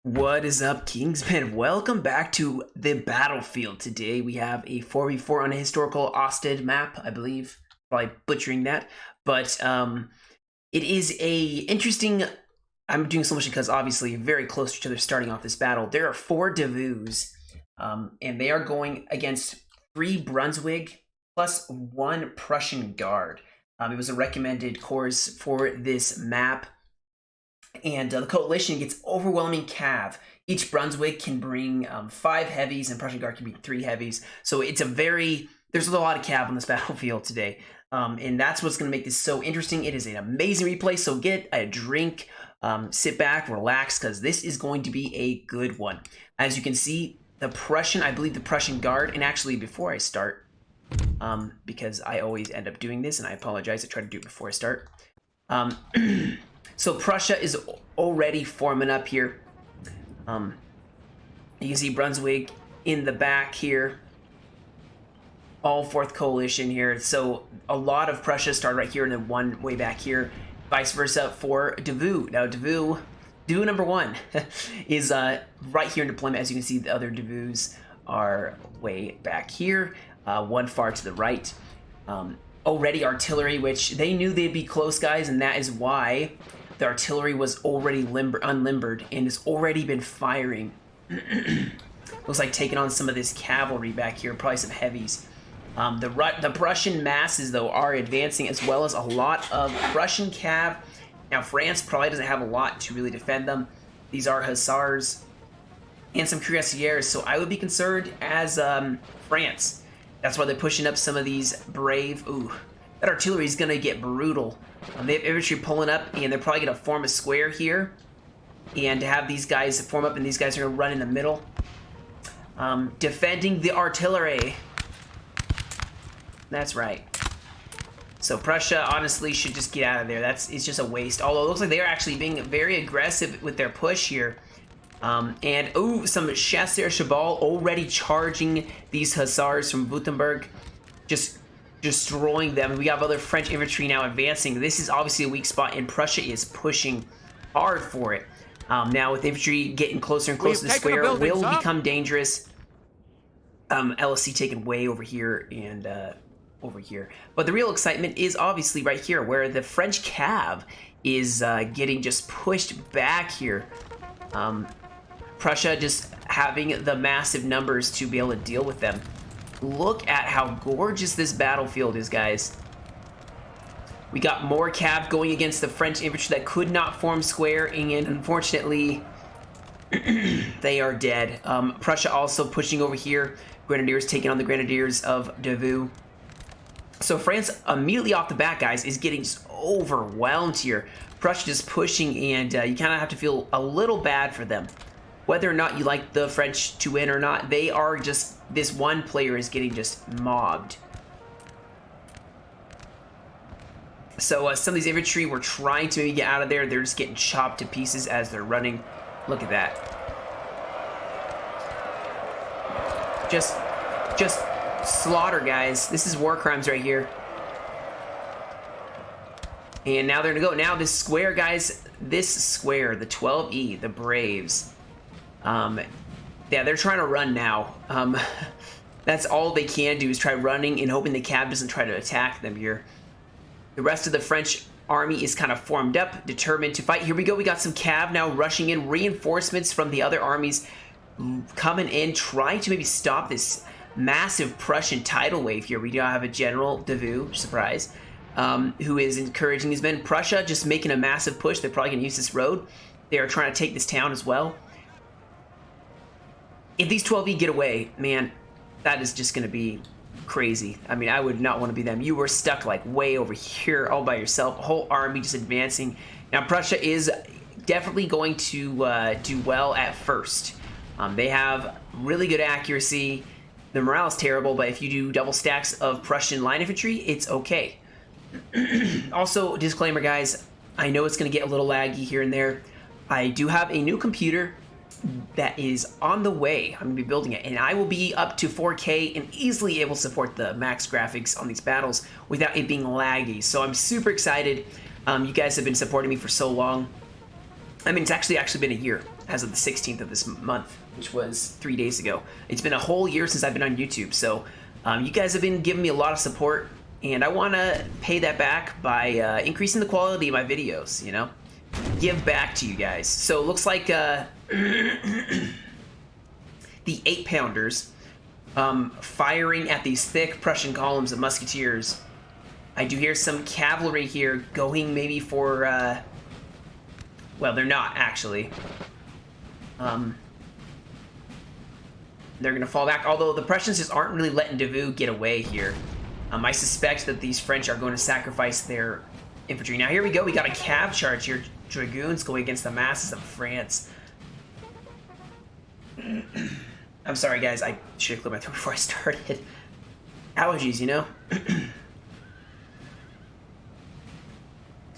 What is up, Kingsmen? Welcome back to the battlefield. Today we have a 4v4 on a historical Ostend map, I believe. Probably butchering that. But it is a interesting... I'm doing so much because obviously very close to each other starting off this battle. There are 4 Davouts, and they are going against 3 Brunswick plus 1 Prussian Guard. It was a recommended course for this map. And the coalition gets overwhelming cav. Each Brunswick can bring 5 heavies, and Prussian Guard can bring 3 heavies. So it's there's a lot of cav on this battlefield today. And that's what's going to make this so interesting. It is an amazing replay, so get a drink, sit back, relax, because this is going to be a good one. As you can see, I believe the Prussian Guard, and actually before I start, because I always end up doing this, and I apologize, I try to do it before I start. So Prussia is already forming up here. You can see Brunswick in the back here. All 4th coalition here. So a lot of Prussia started right here and then one way back here. Vice versa for Davout. Now Davout number 1 is right here in deployment. As you can see, the other Davouts are way back here. One far to the right. Already artillery, which they knew they'd be close, guys, and that is why the artillery was already unlimbered and has already been firing. Looks like taking on some of this cavalry back here, probably some heavies. The Prussian masses, though, are advancing, as well as a lot of Prussian cav. Now, France probably doesn't have a lot to really defend them. These are hussars and some cuirassiers, so I would be concerned as France. That's why they're pushing up some of these brave... Ooh, that artillery is going to get brutal. They have infantry pulling up, and they're probably going to form a square here. And to have these guys form up, and these guys are going to run in the middle. Defending the artillery. That's right. So Prussia, honestly, should just get out of there. It's just a waste. Although it looks like they are actually being very aggressive with their push here. And, ooh, some chasseurs cheval already charging these hussars from Württemberg. Just destroying them. We have other French infantry now advancing. This is obviously a weak spot, and Prussia is pushing hard for it. Now with infantry getting closer and closer to the square, will become dangerous. LSC taken way over here and over here. But the real excitement is obviously right here, where the French cav is getting just pushed back here. Prussia just having the massive numbers to be able to deal with them. Look at how gorgeous this battlefield is, guys. We got more cav going against the French infantry that could not form square, and unfortunately, they are dead. Prussia also pushing over here. Grenadiers taking on the Grenadiers of Davout. So France, immediately off the bat, guys, is getting just overwhelmed here. Prussia just pushing, and you kind of have to feel a little bad for them. Whether or not you like the French to win or not, they are just... This one player is getting just mobbed. So some of these infantry were trying to maybe get out of there. They're just getting chopped to pieces as they're running. Look at that. Just slaughter, guys. This is war crimes right here. And now they're gonna go. Now this square, guys, this square, the 12E, the Braves. Yeah, they're trying to run now. That's all they can do is try running and hoping the cav doesn't try to attack them here. The rest of the French army is kind of formed up, determined to fight. Here we go. We got some cav now rushing in. Reinforcements from the other armies coming in, trying to maybe stop this massive Prussian tidal wave here. We do have a General Davout, surprise, who is encouraging these men. Prussia just making a massive push. They're probably going to use this road. They are trying to take this town as well. If these 12E get away, man, that is just going to be crazy. I mean, I would not want to be them. You were stuck like way over here all by yourself. A whole army just advancing. Now, Prussia is definitely going to do well at first. They have really good accuracy. The morale is terrible, but if you do double stacks of Prussian line infantry, it's okay. Also, disclaimer, guys, I know it's going to get a little laggy here and there. I do have a new computer that is on the way. I'm going to be building it, and I will be up to 4K and easily able to support the max graphics on these battles without it being laggy. So I'm super excited. You guys have been supporting me for so long. I mean, it's actually been a year. as of the 16th of this month, which was 3 days ago. It's been a whole year since I've been on YouTube, so you guys have been giving me a lot of support, and I want to pay that back by increasing the quality of my videos, you know? Give back to you guys. So it looks like the 8-pounders firing at these thick Prussian columns of musketeers. I do hear some cavalry here going maybe for, well, they're not actually. They're going to fall back, although the Prussians just aren't really letting Davout get away here. I suspect that these French are going to sacrifice their infantry. Now here we go, we got a cav charge here. Dragoons going against the masses of France. I'm sorry guys, I should have cleared my throat before I started. Allergies, you know?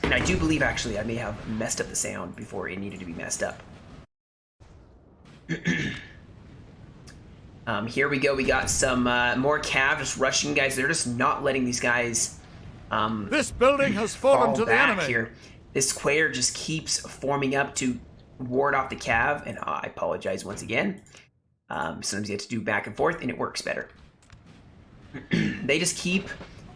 And I do believe actually I may have messed up the sound before it needed to be messed up. Here we go, we got some more cav just rushing, guys. They're just not letting these guys this building has fallen to the enemy. Here. This square just keeps forming up to ward off the cav, and I apologize once again. Sometimes you have to do back and forth, and it works better. They just keep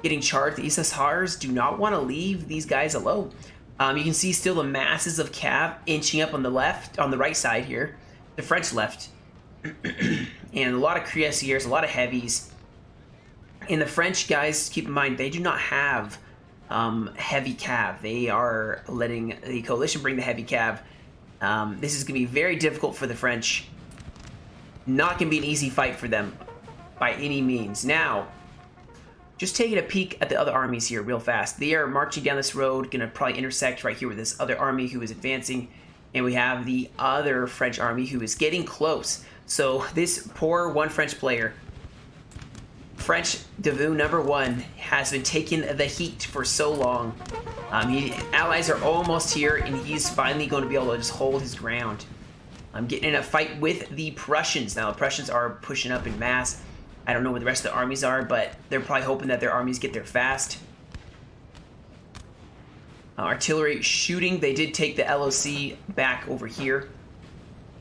getting charged. The Hussars do not want to leave these guys alone. You can see still the masses of cav inching up on the left, on the right side here, the French left, and a lot of cuirassiers, a lot of heavies. And the French guys, keep in mind, they do not have heavy cav. They are letting the coalition bring the heavy cav. This is going to be very difficult for the French. Not going to be an easy fight for them by any means. Now, just taking a peek at the other armies here real fast. They are marching down this road, going to probably intersect right here with this other army who is advancing. And we have the other French army who is getting close. So this poor one French player, French Davout #1, has been taking the heat for so long. Allies are almost here, and he's finally going to be able to just hold his ground. I'm getting in a fight with the Prussians. Now, the Prussians are pushing up in mass. I don't know where the rest of the armies are, but they're probably hoping that their armies get there fast. Artillery shooting. They did take the LOC back over here.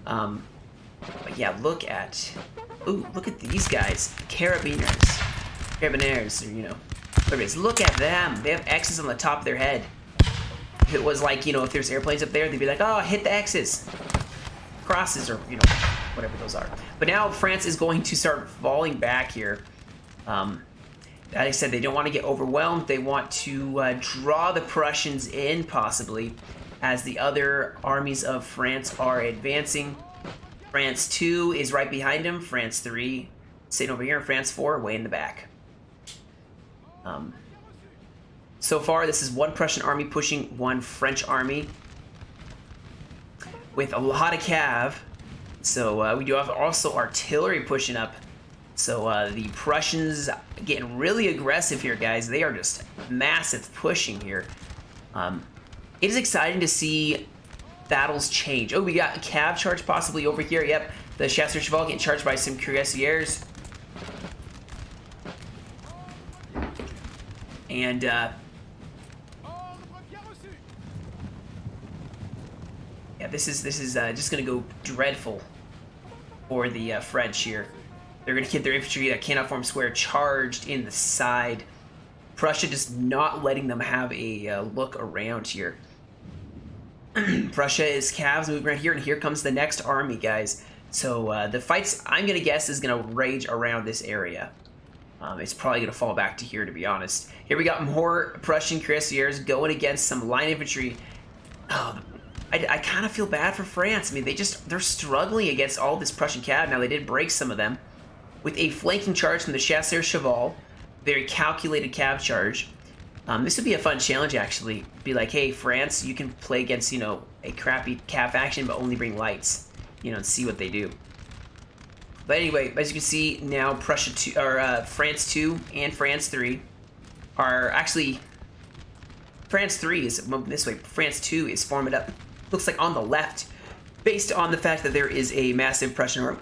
But yeah, look at these guys. Carabiners, or, you know, look at them. They have X's on the top of their head. If it was like, you know, if there's airplanes up there, they'd be like, oh, hit the X's. Crosses, or, you know, whatever those are. But now France is going to start falling back here. Like I said, they don't want to get overwhelmed. They want to draw the Prussians in, possibly, as the other armies of France are advancing. France 2 is right behind him. France 3 sitting over here. And France 4 way in the back. So far, this is one Prussian army pushing one French army with a lot of cav. So we do have also artillery pushing up. So the Prussians getting really aggressive here, guys. They are just massive pushing here. It is exciting to see battles change. Oh, we got a cav charge possibly over here. Yep, the chasseur cheval getting charged by some cuirassiers. And yeah, this is just gonna go dreadful for the French here. They're gonna get their infantry that cannot form square charged in the side. Prussia just not letting them have a look around here. Prussia is calves moving around here, and here comes the next army, guys. So the fights, I'm gonna guess, is gonna rage around this area. It's probably gonna fall back to here, to be honest. Here we got more Prussian cuirassiers going against some line infantry. Oh, I kind of feel bad for France. I mean, they're struggling against all this Prussian cav. Now, they did break some of them with a flanking charge from the chasseur cheval. Very calculated cav charge. This would be a fun challenge, actually. Be like, hey, France, you can play against, you know, a crappy cav faction, but only bring lights, you know, and see what they do. But anyway, as you can see now, France 2 and France 3 are actually, France 3 is moving this way. France 2 is forming up, looks like on the left, based on the fact that there is a massive Prussian army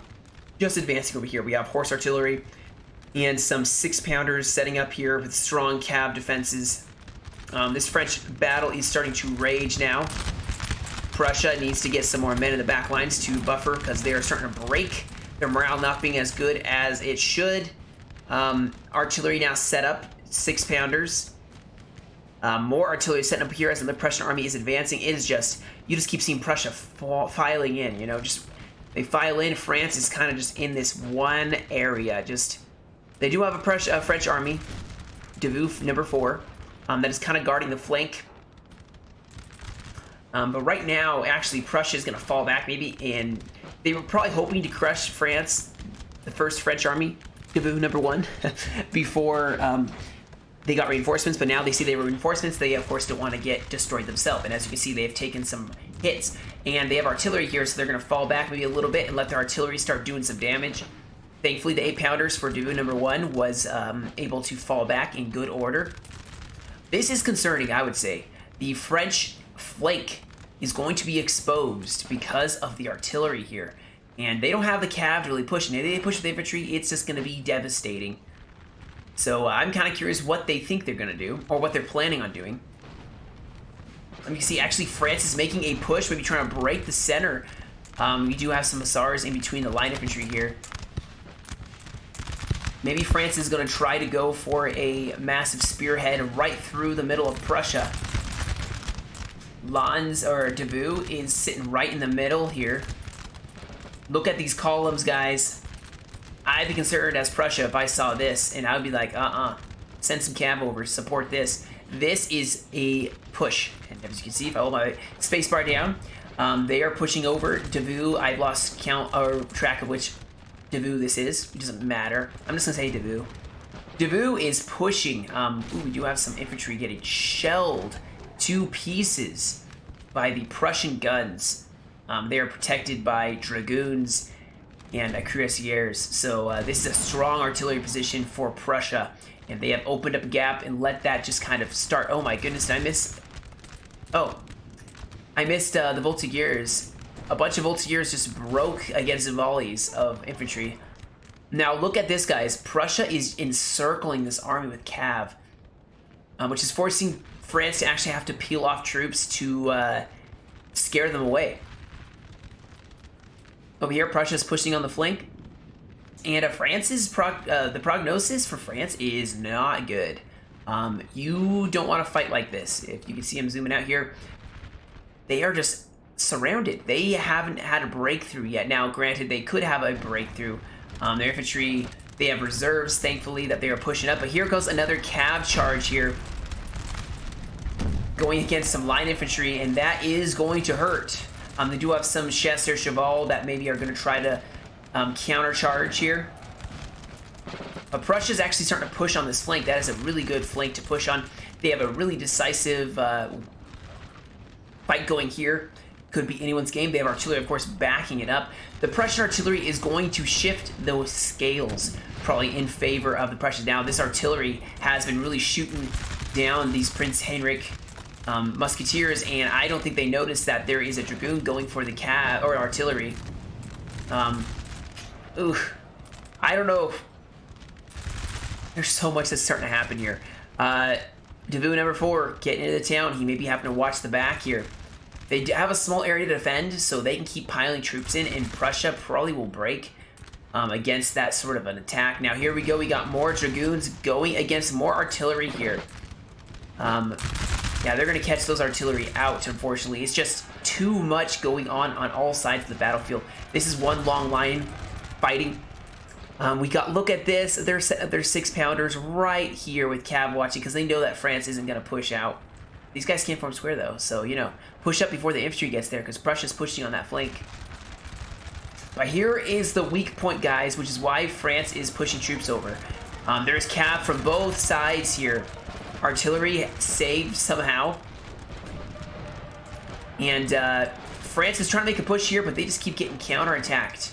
just advancing over here. We have horse artillery and some 6-pounders setting up here with strong cav defenses. This French battle is starting to rage now. Prussia needs to get some more men in the back lines to buffer because they are starting to break. Their morale not being as good as it should. Artillery now set up, 6-pounders. More artillery setting up here as the Prussian army is advancing. It is just, you just keep seeing Prussia filing in, you know, just, they file in. France is kind of just in this one area. Just, they do have a French army, Davout number 4, that is kind of guarding the flank. But right now, actually, Prussia is going to fall back maybe, and they were probably hoping to crush France, the first French army, Davout number 1, before they got reinforcements. But now they see they were reinforcements. They, of course, don't want to get destroyed themselves. And as you can see, they have taken some hits. And they have artillery here, so they're going to fall back maybe a little bit and let their artillery start doing some damage. Thankfully, the 8-pounders for Davout number 1 was able to fall back in good order. This is concerning, I would say. The French flank is going to be exposed because of the artillery here. And they don't have the cav to really push. And if they push with the infantry, it's just going to be devastating. So I'm kind of curious what they think they're going to do, or what they're planning on doing. Let me see, actually France is making a push, maybe trying to break the center. We do have some hussars in between the line infantry here. Maybe France is going to try to go for a massive spearhead right through the middle of Prussia. Davout is sitting right in the middle here. Look at these columns, guys. I'd be concerned as Prussia if I saw this, and I would be like, send some cav over, support this. This is a push, and as you can see, if I hold my spacebar down, they are pushing over Davout. I've lost count or track of which Davout this is. It doesn't matter. I'm just gonna say Davout. Davout is pushing. We do have some infantry getting shelled to pieces by the Prussian guns. They are protected by dragoons and cuirassiers. So this is a strong artillery position for Prussia, and they have opened up a gap and let that just kind of start. Oh my goodness, did I miss? Oh, I missed the Voltigeurs. A bunch of Voltigeurs just broke against the volleys of infantry. Now look at this, guys. Prussia is encircling this army with cav, which is forcing France to actually have to peel off troops to scare them away. Over here, Prussia is pushing on the flank, and the prognosis for France is not good. You don't want to fight like this. If you can see, I'm zooming out here. They are just surrounded. They haven't had a breakthrough yet. Now, granted, they could have a breakthrough. Their infantry, they have reserves, thankfully, that they are pushing up. But here goes another cav charge here, going against some line infantry, and that is going to hurt. They do have some chasseurs cheval that maybe are going to try to countercharge here. But Prussia's actually starting to push on this flank. That is a really good flank to push on. They have a really decisive fight going here. Could be anyone's game. They have artillery, of course, backing it up. The Prussian artillery is going to shift those scales probably in favor of the Prussians. Now, this artillery has been really shooting down these Prince Heinrich musketeers, and I don't think they noticed that there is a dragoon going for the cav or artillery. I don't know. There's so much that's starting to happen here. Davout number 4 getting into the town. He may be having to watch the back here. They have a small area to defend, so they can keep piling troops in, and Prussia probably will break against that sort of an attack. Now, here we go. We got more dragoons going against more artillery here. Yeah, they're going to catch those artillery out, unfortunately. It's just too much going on all sides of the battlefield. This is one long line fighting. Look at this. They're setting up their 6-pounders right here with cav watching, because they know that France isn't going to push out. These guys can't form square, though, so, you know, push up before the infantry gets there, because Prussia's pushing on that flank. But here is the weak point, guys, which is why France is pushing troops over. There's cav from both sides here. Artillery saved somehow. And France is trying to make a push here, but they just keep getting counterattacked.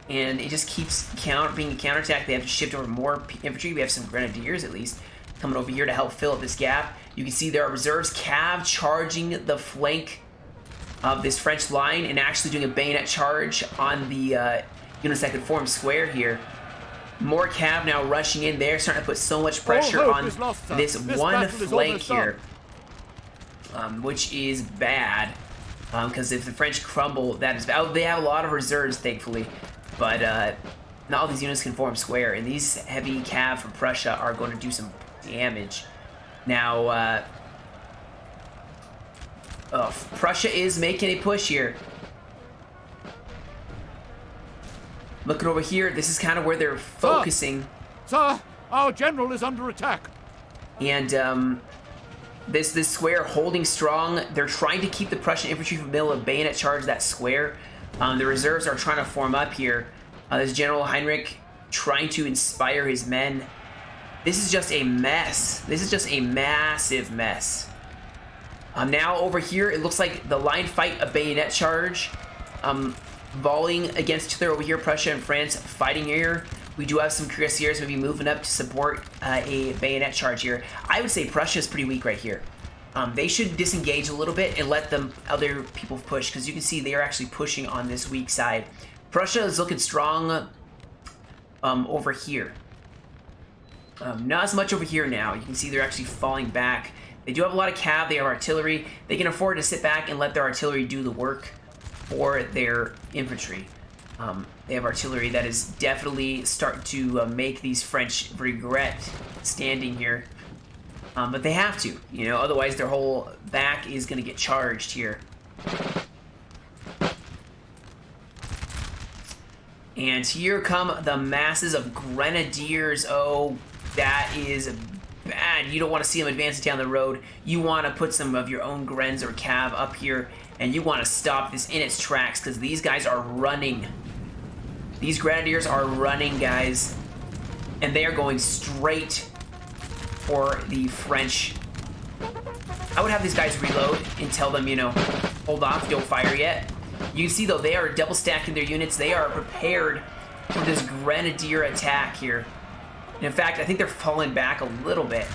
And it just keeps being counterattacked. They have to shift over more infantry. We have some grenadiers, at least, coming over here to help fill up this gap. You can see there are reserves. Cav charging the flank of this French line and actually doing a bayonet charge on the units that could form square here. More cav now rushing in there, starting to put so much pressure on this one flank here, which is bad. Because if the French crumble, that is... Oh, they have a lot of reserves, thankfully. But not all these units can form square. And these heavy cav from Prussia are going to do some damage. Now, Prussia is making a push here. Looking over here, this is kind of where they're focusing. Sir, our general is under attack. And this square holding strong. They're trying to keep the Prussian infantry from being able to bayonet charge that square. The reserves are trying to form up here. This General Heinrich trying to inspire his men. This is just a mess. This is just a massive mess. Now over here, it looks like the line fight, a bayonet charge. Volleying against each other over here, Prussia and France fighting here. We do have some cuirassiers maybe moving up to support a bayonet charge here. I would say Prussia is pretty weak right here. They should disengage a little bit and let them other people push, because you can see they are actually pushing on this weak side. Prussia is looking strong over here. Not as much over here now. You can see they're actually falling back. They do have a lot of cav. They have artillery. They can afford to sit back and let their artillery do the work for their infantry. They have artillery that is definitely starting to make these French regret standing here. But they have to, you know, otherwise their whole back is going to get charged here. And here come the masses of grenadiers. Oh, that is bad. You don't want to see them advancing down the road. You want to put some of your own Grens or Cav up here, and you want to stop this in its tracks, because these guys are running. These grenadiers are running, guys. And they are going straight for the French. I would have these guys reload and tell them, you know, hold off, don't fire yet. You can see, though, they are double stacking their units. They are prepared for this grenadier attack here. And in fact, I think they're falling back a little bit.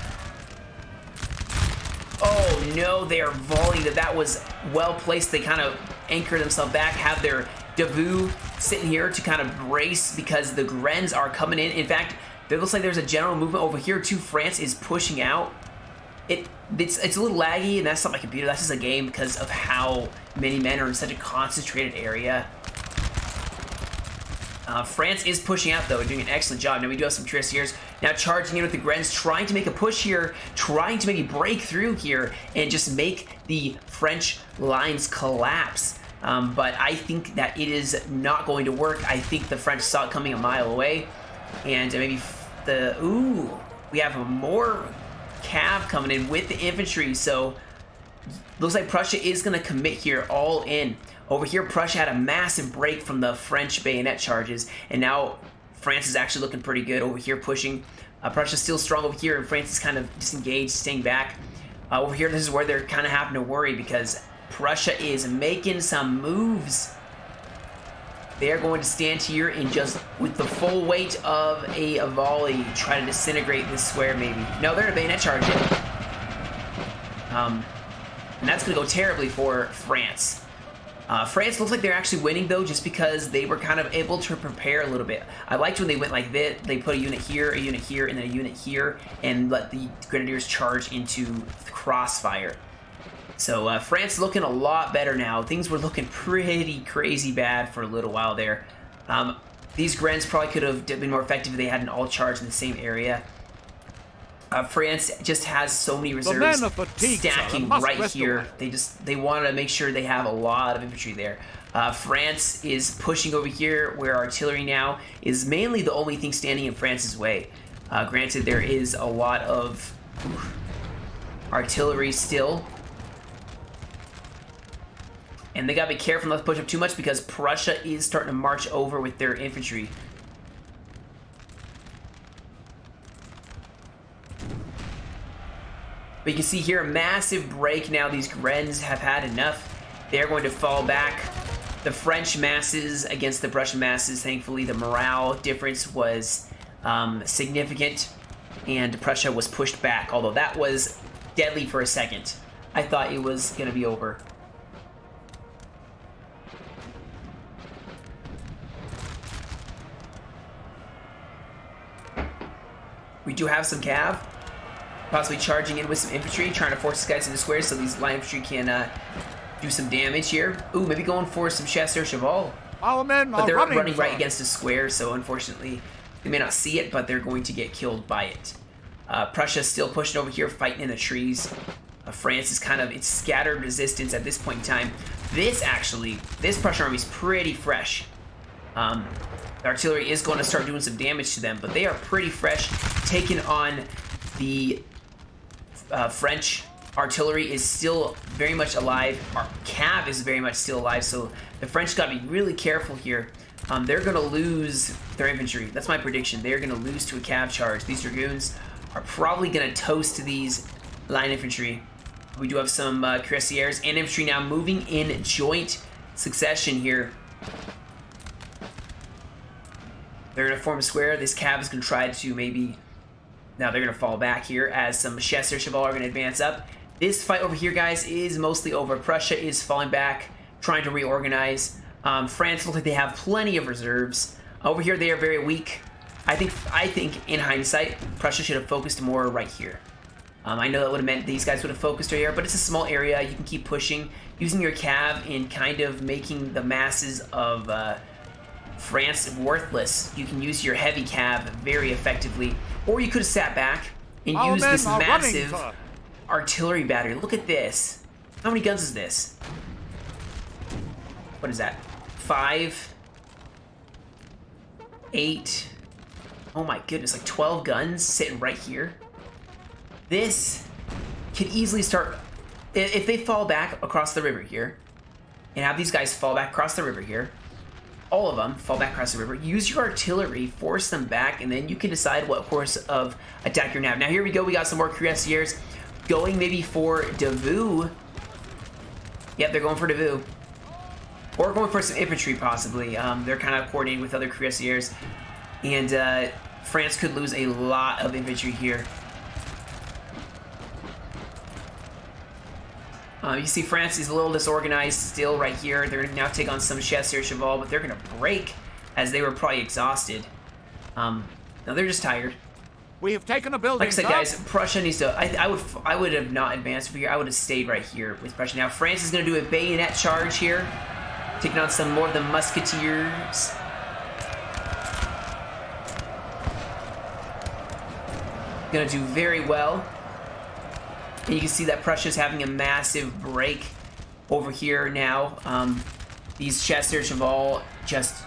Oh, no, they are volleying. That was well placed. They kind of anchor themselves back, have their Davout sitting here to kind of brace, because the Grens are coming in. In fact, it looks like there's a general movement over here, too. France is pushing out. It's a little laggy, and that's not my computer. That's just a game because of how many men are in such a concentrated area. France is pushing out, though, doing an excellent job. Now we do have some cuirassiers now charging in with the Grens, trying to make a push here, trying to maybe break through here and just make the French lines collapse. But I think that it is not going to work. I think the French saw it coming a mile away, and maybe we have more Cav coming in with the infantry, so looks like Prussia is going to commit here all in. Over here, Prussia had a massive break from the French bayonet charges, and now France is actually looking pretty good over here pushing. Prussia's still strong over here, and France is kind of disengaged, staying back. Over here, this is where they're kind of having to worry, because Prussia is making some moves. They are going to stand here and just, with the full weight of a volley, try to disintegrate this square, maybe. No, they're a bayonet charge in. And that's going to go terribly for France. France looks like they're actually winning, though, just because they were kind of able to prepare a little bit. I liked when they went like this. They put a unit here, and then a unit here, and let the Grenadiers charge into crossfire. So France looking a lot better now. Things were looking pretty crazy bad for a little while there. These Grens probably could have been more effective if they had an all charge in the same area. France just has so many reserves stacking right here. They want to make sure they have a lot of infantry there. France is pushing over here, where artillery now is mainly the only thing standing in France's way. Granted, there is a lot of artillery still. And they gotta be careful not to push up too much, because Prussia is starting to march over with their infantry. But you can see here a massive break now. These Grens have had enough. They're going to fall back. The French masses against the Prussian masses, thankfully the morale difference was significant, and Prussia was pushed back, although that was deadly for a second. I thought it was going to be over. We do have some Cav, possibly charging in with some infantry, trying to force these guys into squares so these light infantry can do some damage here. Ooh, maybe going for some chasseur cheval. Our men But are they're running sir. right against a square, so unfortunately, they may not see it, but they're going to get killed by it. Prussia's still pushing over here, fighting in the trees. France is kind of, it's scattered resistance at this point in time. This Prussian army is pretty fresh. The artillery is going to start doing some damage to them, but they are pretty fresh. Taking on the French artillery is still very much alive. Our cav is very much still alive, so the French got to be really careful here. They're going to lose their infantry. That's my prediction. They're going to lose to a cav charge. These dragoons are probably going to toast these line infantry. We do have some cuirassiers and infantry now moving in joint succession here. They're going to form a square. This cav is going to try to maybe... Now they're going to fall back here as some chasseur cheval are going to advance up. This fight over here, guys, is mostly over. Prussia is falling back, trying to reorganize. France looks like they have plenty of reserves. Over here, they are very weak. I think in hindsight, Prussia should have focused more right here. I know that would have meant these guys would have focused right here, but it's a small area. You can keep pushing, using your cav and kind of making the masses of France worthless. You can use your heavy cav very effectively, or you could have sat back and used this massive artillery battery. Look at this. How many guns is this? What is that? 5, 8. Oh my goodness, like 12 guns sitting right here. This can easily start, if they fall back across the river here, and have these guys fall back across the river here, all of them fall back across the river, use your artillery, force them back, and then you can decide what course of attack you're gonna have. Now here we go, we got some more cuirassiers going maybe for Davout. Yep, they're going for Davout. Or going for some infantry, possibly. They're kind of coordinating with other cuirassiers. And France could lose a lot of infantry here. You see France is a little disorganized still right here. They're going to now take on some chasseur cheval, but they're going to break as they were probably exhausted. No, they're just tired. We have taken a building. Like I said, guys, Prussia needs to... I would have not advanced over here. I would have stayed right here with Prussia. Now, France is going to do a bayonet charge here, taking on some more of the musketeers. Going to do very well. And you can see that Prussia's having a massive break over here now. These chasseur cheval just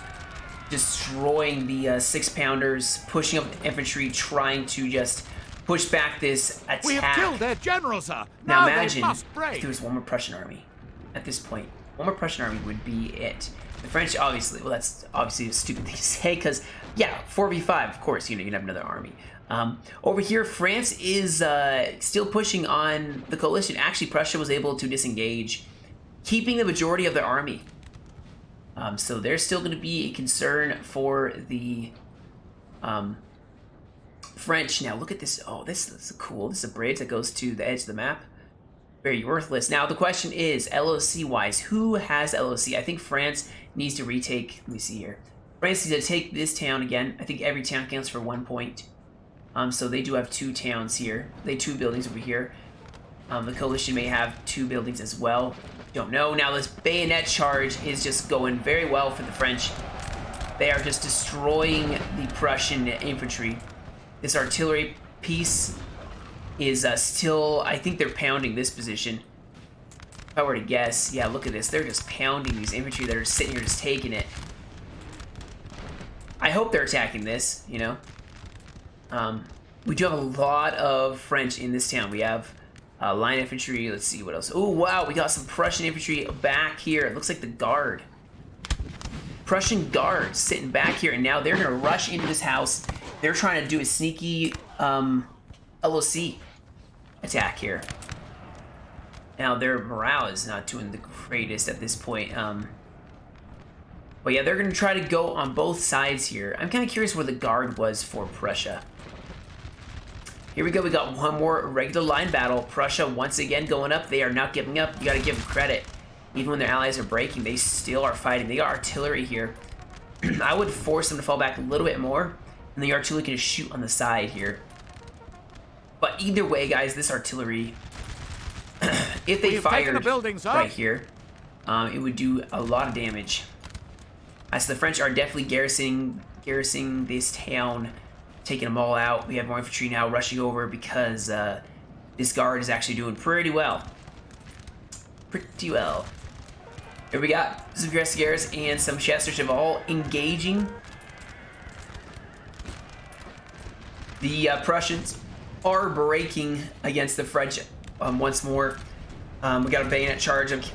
destroying the 6-pounders, pushing up the infantry, trying to just push back this attack. We have killed their general, sir. Now imagine if there was one more Prussian army at this point. One more Prussian army would be it. The French, obviously, well, that's obviously a stupid thing to say, because, yeah, 4v5, of course, you know, you can have another army. Over here, France is still pushing on the coalition. Actually, Prussia was able to disengage, keeping the majority of their army. So there's still going to be a concern for the French. Now, look at this. Oh, this is cool. This is a bridge that goes to the edge of the map. Very worthless. Now, the question is, LOC-wise, who has LOC? I think France needs to retake. Let me see here. France needs to take this town again. I think every town counts for 1 point. So they do have 2 towns here. They have 2 buildings over here. The coalition may have 2 buildings as well. Don't know. Now this bayonet charge is just going very well for the French. They are just destroying the Prussian infantry. This artillery piece is still... I think they're pounding this position. If I were to guess, yeah, look at this. They're just pounding these infantry that are sitting here just taking it. I hope they're attacking this, you know. We do have a lot of French in this town. We have line infantry. Let's see what else. Oh, wow. We got some Prussian infantry back here. It looks like the guard. Prussian guard sitting back here. And now they're going to rush into this house. They're trying to do a sneaky LOC attack here. Now, their morale is not doing the greatest at this point. But yeah, they're going to try to go on both sides here. I'm kind of curious where the guard was for Prussia. Here we go. We got one more regular line battle. Prussia once again going up. They are not giving up. You got to give them credit. Even when their allies are breaking, they still are fighting. They got artillery here. I would force them to fall back a little bit more, and the artillery can just shoot on the side here. But either way, guys, this artillery, if they fired right here, it would do a lot of damage. So the French are definitely garrisoning this town, taking them all out. We have more infantry now rushing over because this guard is actually doing pretty well. Pretty well. Here we got some Cuirassiers and some Chasseurs cheval engaging. The Prussians are breaking against the French once more. We got a bayonet charge of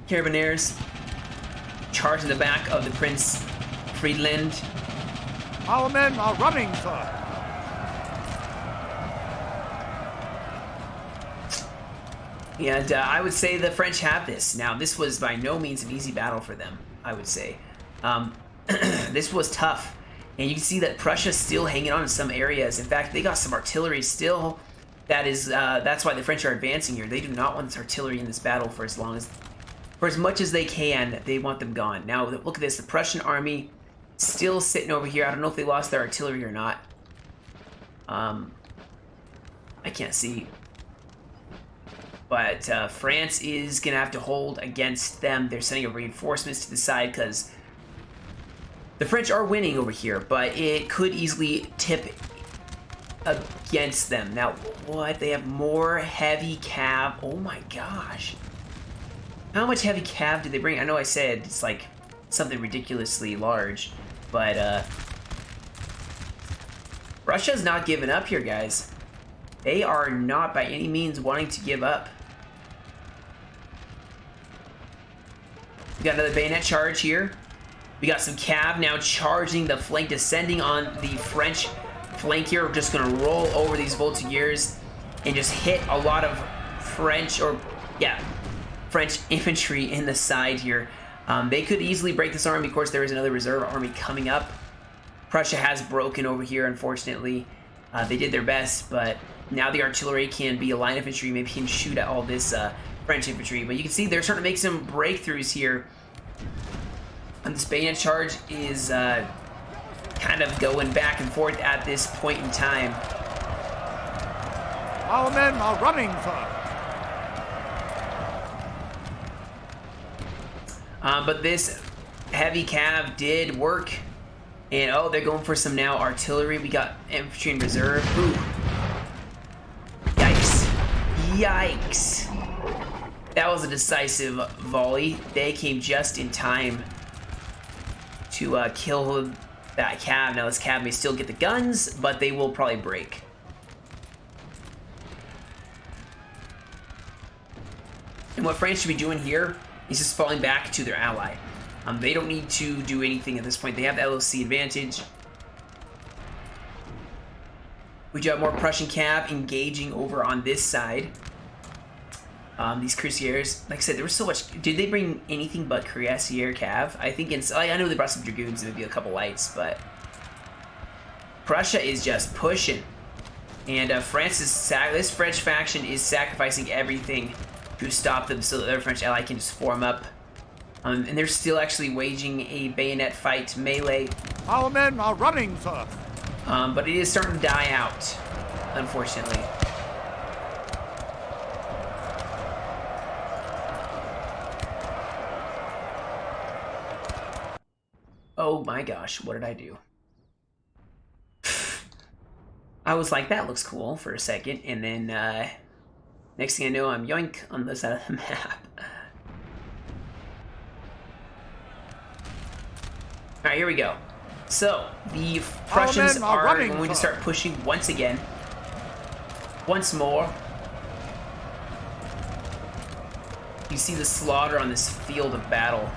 Carabineers charging the back of the Prince Friedland. Our men are running, sir. And I would say the French have this. Now, this was by no means an easy battle for them, I would say. This was tough. And you can see that Prussia's still hanging on in some areas. In fact, they got some artillery still. That's why the French are advancing here. They do not want this artillery in this battle for as much as they can. They want them gone. Now, look at this. The Prussian army still sitting over here. I don't know if they lost their artillery or not. I can't see. But France is going to have to hold against them. They're sending reinforcements to the side because the French are winning over here, but it could easily tip against them. Now, what? They have more heavy cav. Oh my gosh. How much heavy cav did they bring? I know I said it's like something ridiculously large, but Russia's not giving up here, guys. They are not by any means wanting to give up. We got another bayonet charge here. We got some cav now charging the flank, descending on the French flank here. We're just going to roll over these Voltigeurs and just hit a lot of French infantry in the side here. They could easily break this army. Of course, there is another reserve army coming up. Prussia has broken over here, unfortunately. They did their best, but now the artillery can be a line infantry, maybe can shoot at all this French infantry. But you can see they're starting to make some breakthroughs here. And this bayonet charge is kind of going back and forth at this point in time. Our men are running, sir. But this heavy cav did work. And oh, they're going for some now artillery. We got infantry in reserve. Ooh. Yikes. Yikes. That was a decisive volley. They came just in time to kill that cav. Now this cav may still get the guns, but they will probably break. And what France should be doing here is just falling back to their ally. They don't need to do anything at this point. They have the LOC advantage. We do have more Prussian cav engaging over on this side. These Cuirassiers, like I said, there was so much. Did they bring anything but Cuirassier cav? I think I know they brought some dragoons and maybe a couple lights, but Prussia is just pushing. And this French faction is sacrificing everything to stop them so that their French ally can just form up. And they're still actually waging a bayonet fight melee. Our men are running, sir. But it is starting to die out, unfortunately. Oh my gosh, what did I do? I was like, that looks cool for a second, and then next thing I know, I'm yoink on the side of the map. Alright, here we go. So, the Prussians are going to start pushing once again. Once more. You see the slaughter on this field of battle.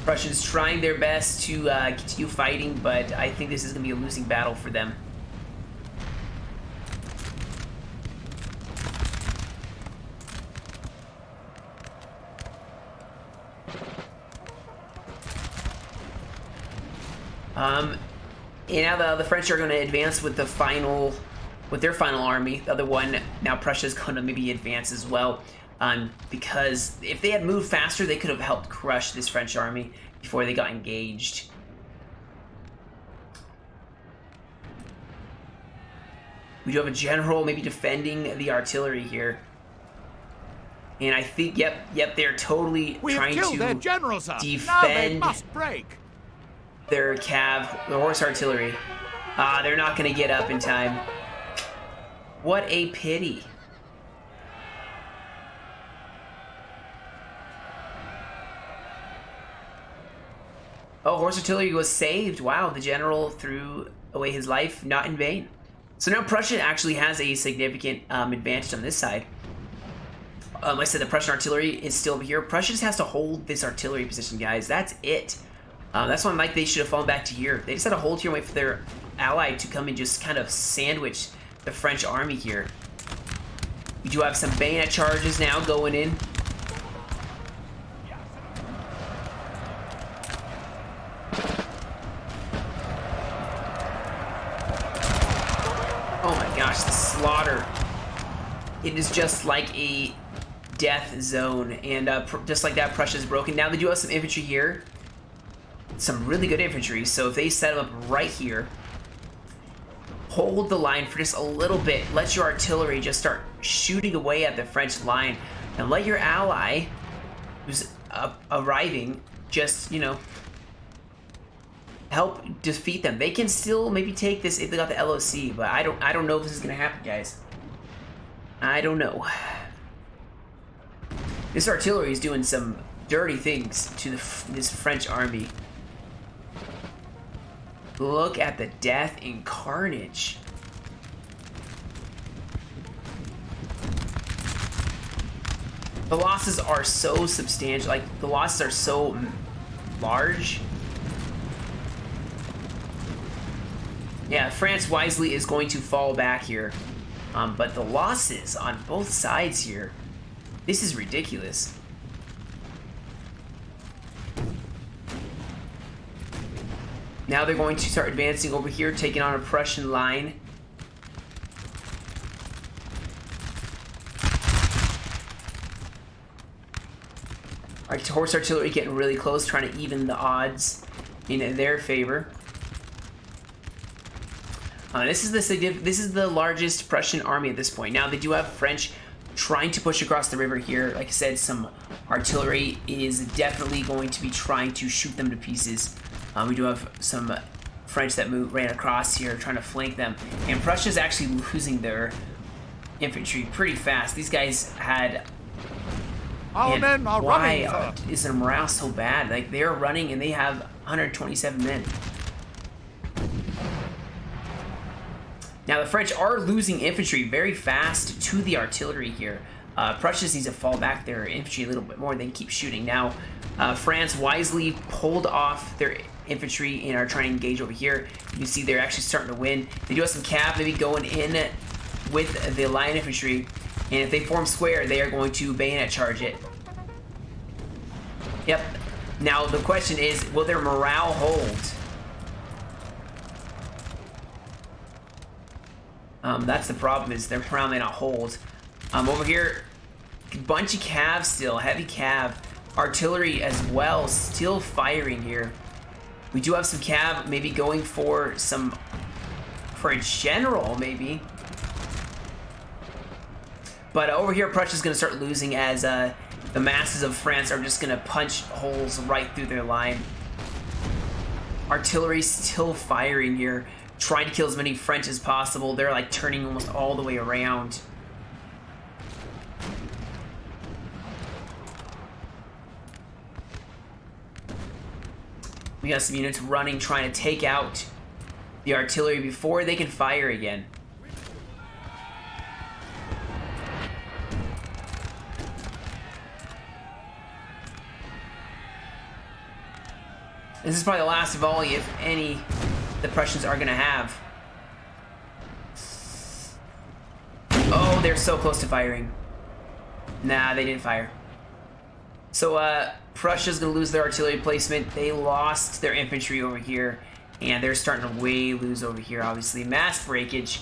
Prussians trying their best to continue fighting, but I think this is going to be a losing battle for them. And now the French are going to advance with their final army. The other one, now Prussia's going to maybe advance as well. Because if they had moved faster, they could have helped crush this French army before they got engaged. We do have a general maybe defending the artillery here. And I think, yep, they're totally trying to their general, sir. defend Now they must break. their cav, the horse artillery. They're not going to get up in time. What a pity. Oh, horse artillery was saved. Wow, the general threw away his life, not in vain. So now Prussia actually has a significant advantage on this side. Like I said, the Prussian artillery is still over here. Prussia just has to hold this artillery position, guys. That's it. That's why I'm like they should have fallen back to here. They just had to hold here and wait for their ally to come and just kind of sandwich the French army here. We do have some bayonet charges now going in. Oh my gosh, the slaughter. It is just like a death zone, and just like that, Prussia's broken. Now they do have some infantry here, some really good infantry, so if they set them up right here, hold the line for just a little bit, let your artillery just start shooting away at the French line, and let your ally, who's arriving, just, you know, help defeat them. They can still maybe take this if they got the LOC, but I don't know if this is gonna happen, guys. I don't know. This artillery is doing some dirty things to this French army. Look at the death and carnage. The losses are so substantial. Like, the losses are so large. Yeah, France wisely is going to fall back here. But the losses on both sides here, this is ridiculous. Now they're going to start advancing over here, taking on a Prussian line. Our horse artillery getting really close, trying to even the odds in their favor. This is the largest Prussian army at this point. Now they do have French trying to push across the river here. Like I said, some artillery is definitely going to be trying to shoot them to pieces. We do have some French that ran across here, trying to flank them. And Prussia's actually losing their infantry pretty fast. These guys had... Our men are running, sir. Why is their morale so bad? Like, they're running and they have 127 men. Now, the French are losing infantry very fast to the artillery here. Prussia needs to fall back their infantry a little bit more. They can keep shooting. Now, France wisely pulled off their infantry and are trying to engage over here. You can see they're actually starting to win. They do have some cav maybe going in with the line infantry. And if they form square, they are going to bayonet charge it. Yep. Now, the question is, will their morale hold? That's the problem, is their morale may not hold. Over here, bunch of cav still, heavy cav. Artillery as well, still firing here. We do have some cav maybe going for a general, maybe. But over here, Prussia's going to start losing as the masses of France are just going to punch holes right through their line. Artillery still firing here, trying to kill as many French as possible. They're like turning almost all the way around. We got some units running, trying to take out the artillery before they can fire again. This is probably the last volley, if any, the Prussians are going to have. Oh, they're so close to firing. Nah, they didn't fire. So, Prussia's going to lose their artillery placement. They lost their infantry over here, and they're starting to lose over here, obviously. Mass breakage.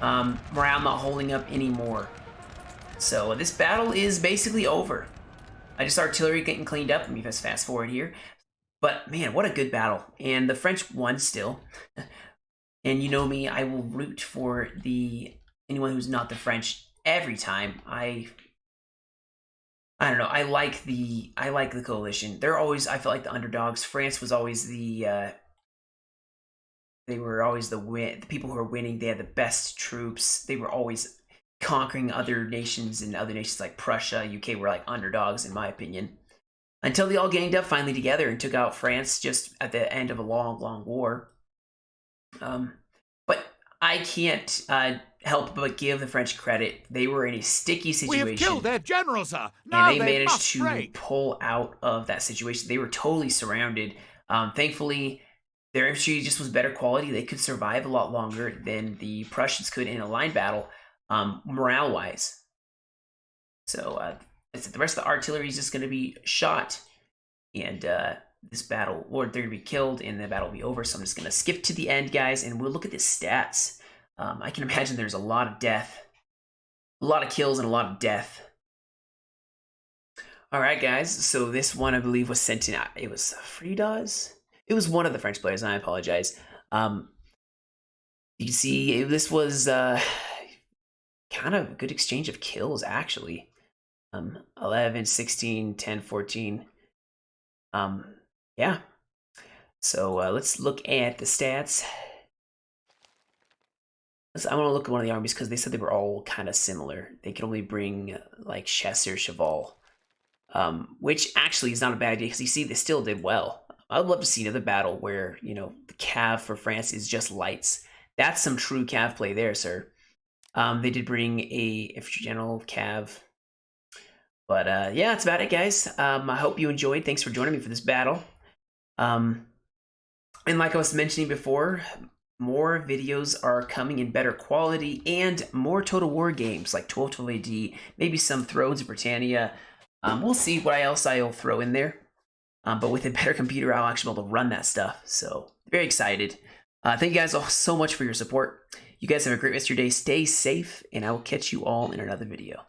Morale not holding up anymore. So, this battle is basically over. Just artillery getting cleaned up. Let me just fast forward here. But, man, what a good battle. And the French won still. And you know me, I will root for the anyone who's not the French every time. I don't know. I like the coalition. They're always, I feel like, the underdogs. France was always they were always the people who were winning. They had the best troops. They were always conquering other nations, and other nations like Prussia, UK were like underdogs in my opinion. Until they all ganged up finally together and took out France just at the end of a long, long war. But I can't help but give the French credit. They were in a sticky situation. We have killed their general, sir. Now and they managed to break. pull out of that situation. They were totally surrounded. Thankfully, their infantry just was better quality. They could survive a lot longer than the Prussians could in a line battle, morale-wise. So the rest of the artillery is just going to be shot, and this battle, or they're going to be killed, and the battle will be over. So I'm just going to skip to the end, guys, and we'll look at the stats. I can imagine there's a lot of death, a lot of kills, and a lot of death. All right, guys. So this one, I believe, was sent in. It was Frida's. It was one of the French players, and I apologize. You can see this was kind of a good exchange of kills, actually. 11, 16, 10, 14. Yeah. So let's look at the stats. I want to look at one of the armies because they said they were all kind of similar. They could only bring like chasseur cheval, which actually is not a bad idea because you see they still did well. I would love to see another battle where, you know, the cav for France is just lights. That's some true cav play there, sir. They did bring a infantry general cav. But yeah, that's about it, guys. I hope you enjoyed. Thanks for joining me for this battle. And like I was mentioning before, more videos are coming in better quality and more Total War games like 1212 AD, maybe some Thrones of Britannia. We'll see what else I'll throw in there. But with a better computer, I'll actually be able to run that stuff. So very excited. Thank you guys all so much for your support. You guys have a great rest of your day. Stay safe, and I will catch you all in another video.